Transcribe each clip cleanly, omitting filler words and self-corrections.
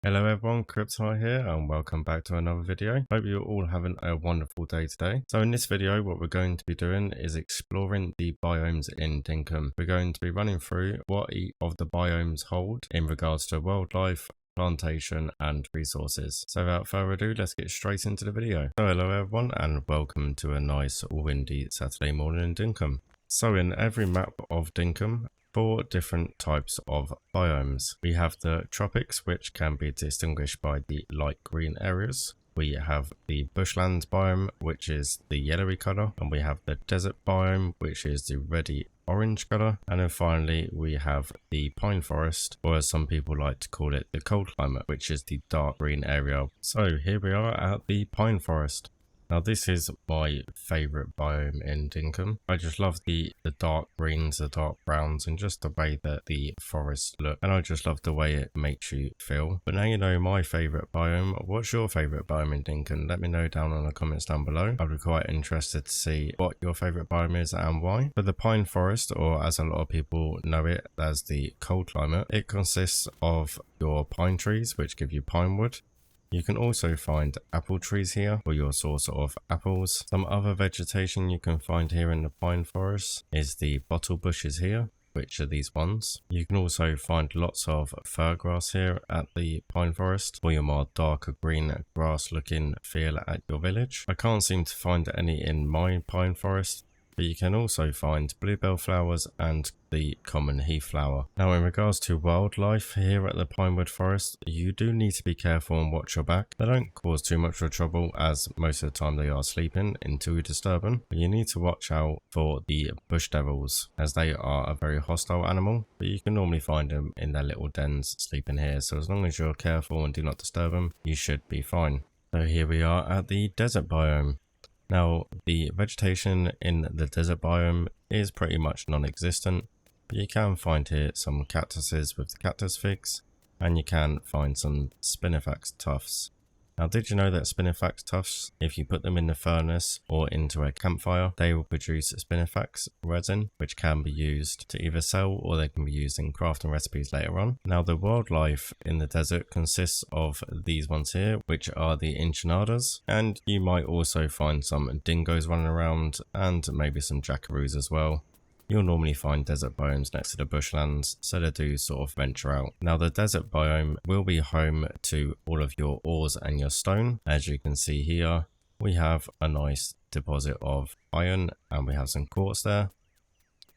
Hello everyone, Kryptonite here and welcome back to another video. Hope you're all having a wonderful day today. So in this video what we're going to be doing is exploring the biomes in DINKUM. We're going to be running through what each of the biomes hold in regards to wildlife, plantation and resources. So without further ado, let's get straight into the video. So hello everyone and welcome to a nice windy Saturday morning in DINKUM. So in every map of DINKUM, 4 different types of biomes. We have the tropics, which can be distinguished by the light green areas. We have the bushland biome, which is the yellowy color, and we have the desert biome, which is the reddy orange color, and then finally we have the pine forest, or as some people like to call it, the cold climate, which is the dark green area. So here we are at the pine forest. Now this is my favourite biome in DINKUM. I just love the dark greens, the dark browns, and just the way that the forests look. And I just love the way it makes you feel. But now you know my favourite biome. What's your favourite biome in DINKUM? Let me know down in the comments down below. I'd be quite interested to see what your favourite biome is and why. For the pine forest, or as a lot of people know it as the cold climate, it consists of your pine trees, which give you pine wood. You can also find apple trees here for your source of apples. Some other vegetation you can find here in the pine forest is the bottle bushes here, which are these ones. You can also find lots of fir grass here at the pine forest for your more darker green grass looking feel at your village. I can't seem to find any in my pine forest, but you can also find bluebell flowers and the common heath flower. Now in regards to wildlife here at the pinewood forest, you do need to be careful and watch your back. They don't cause too much of trouble as most of the time they are sleeping until you disturb them, but you need to watch out for the bush devils as they are a very hostile animal, but you can normally find them in their little dens sleeping here, so as long as you're careful and do not disturb them, you should be fine. So here we are at the desert biome. Now, the vegetation in the desert biome is pretty much non-existent, but you can find here some cactuses with the cactus figs, and you can find some spinifex tufts. Now, did you know that spinifex tufts, if you put them in the furnace or into a campfire, they will produce spinifex resin, which can be used to either sell or they can be used in crafting recipes later on. Now, the wildlife in the desert consists of these ones here, which are the enchinadas, and you might also find some dingoes running around and maybe some jackaroos as well. You'll normally find desert biomes next to the bushlands, so they do sort of venture out. Now the desert biome will be home to all of your ores and your stone. As you can see here, we have a nice deposit of iron and we have some quartz there.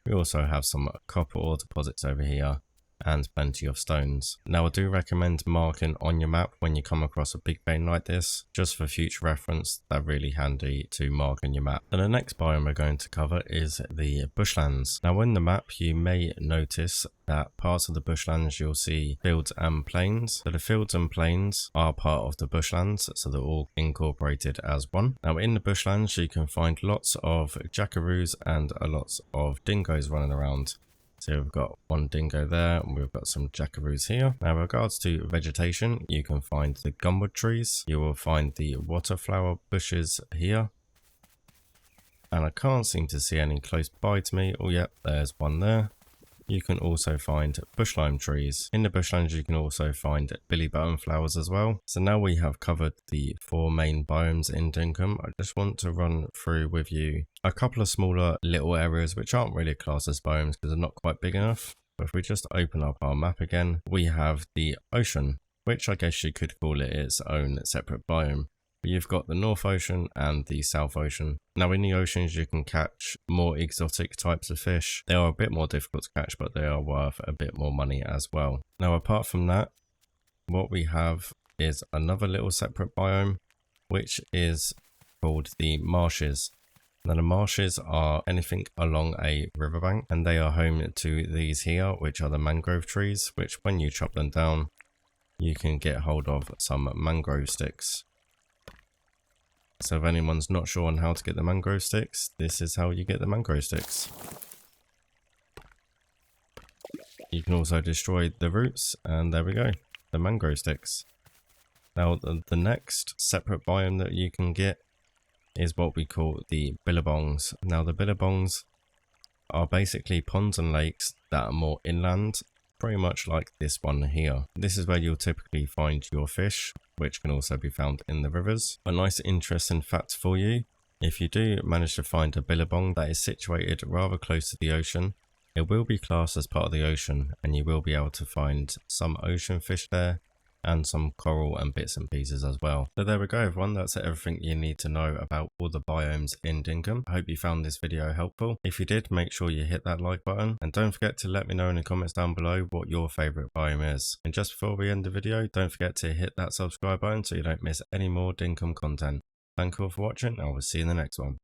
We also have some copper ore deposits over here and plenty of stones. Now I do recommend marking on your map when you come across a big vein like this, just for future reference. They're really handy to mark on your map. And the next biome we're going to cover is the bushlands. Now on the map you may notice that parts of the bushlands you'll see fields and plains. So the fields and plains are part of the bushlands, so they're all incorporated as one. Now in the bushlands you can find lots of jackaroos and lots of dingoes running around. So we've got one dingo there and we've got some jackaroos here. Now in regards to vegetation, you can find the gumwood trees. You will find the waterflower bushes here. And I can't seem to see any close by to me. Oh yep, there's one there. You can also find bush lime trees. In the bushlands you can also find billy button flowers as well. So now we have covered the 4 main biomes in DINKUM. I just want to run through with you a couple of smaller little areas which aren't really classed as biomes because they're not quite big enough. But if we just open up our map again, we have the ocean, which I guess you could call it its own separate biome. You've got the North Ocean and the South Ocean. Now in the oceans you can catch more exotic types of fish. They are a bit more difficult to catch, but they are worth a bit more money as well. Now apart from that, what we have is another little separate biome, which is called the marshes. Now the marshes are anything along a riverbank, and they are home to these here, which are the mangrove trees, which when you chop them down, you can get hold of some mangrove sticks. So if anyone's not sure on how to get the mangrove sticks, this is how you get the mangrove sticks. You can also destroy the roots, and there we go, the mangrove sticks. Now the next separate biome that you can get is what we call the billabongs. Now the billabongs are basically ponds and lakes that are more inland pretty much like this one here. This is where you'll typically find your fish, which can also be found in the rivers. A nice interesting fact for you: if you do manage to find a billabong that is situated rather close to the ocean, it will be classed as part of the ocean, and you will be able to find some ocean fish there and some coral and bits and pieces as well. So there we go everyone, that's everything you need to know about all the biomes in DINKUM. I hope you found this video helpful. If you did, make sure you hit that like button, and don't forget to let me know in the comments down below what your favourite biome is. And just before we end the video, don't forget to hit that subscribe button so you don't miss any more DINKUM content. Thank you all for watching, and I will see you in the next one.